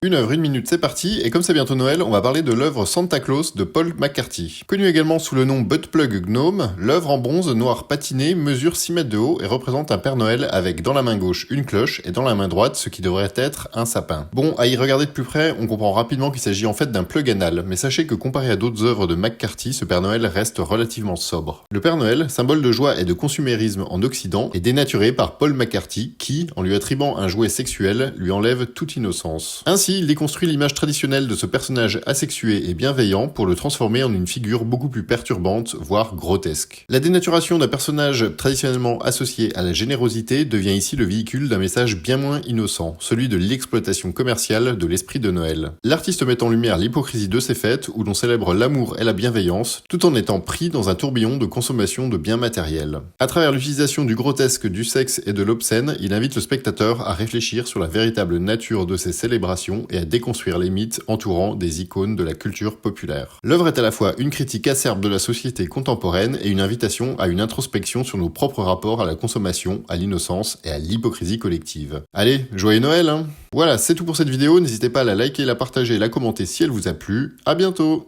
Une œuvre, une minute, c'est parti, et comme c'est bientôt Noël, on va parler de l'œuvre Santa Claus de Paul McCarthy. Connue également sous le nom Buttplug Gnome, l'œuvre en bronze noir patiné mesure 6 mètres de haut et représente un Père Noël avec dans la main gauche une cloche et dans la main droite ce qui devrait être un sapin. Bon, à y regarder de plus près, on comprend rapidement qu'il s'agit en fait d'un plug anal, mais sachez que comparé à d'autres œuvres de McCarthy, ce Père Noël reste relativement sobre. Le Père Noël, symbole de joie et de consumérisme en Occident, est dénaturé par Paul McCarthy qui, en lui attribuant un jouet sexuel, lui enlève toute innocence. Ainsi, il déconstruit l'image traditionnelle de ce personnage asexué et bienveillant pour le transformer en une figure beaucoup plus perturbante, voire grotesque. La dénaturation d'un personnage traditionnellement associé à la générosité devient ici le véhicule d'un message bien moins innocent, celui de l'exploitation commerciale de l'esprit de Noël. L'artiste met en lumière l'hypocrisie de ces fêtes où l'on célèbre l'amour et la bienveillance, tout en étant pris dans un tourbillon de consommation de biens matériels. À travers l'utilisation du grotesque, du sexe et de l'obscène, il invite le spectateur à réfléchir sur la véritable nature de ces célébrations et à déconstruire les mythes entourant des icônes de la culture populaire. L'œuvre est à la fois une critique acerbe de la société contemporaine et une invitation à une introspection sur nos propres rapports à la consommation, à l'innocence et à l'hypocrisie collective. Allez, joyeux Noël hein. Voilà, c'est tout pour cette vidéo, n'hésitez pas à la liker, la partager et la commenter si elle vous a plu. À bientôt.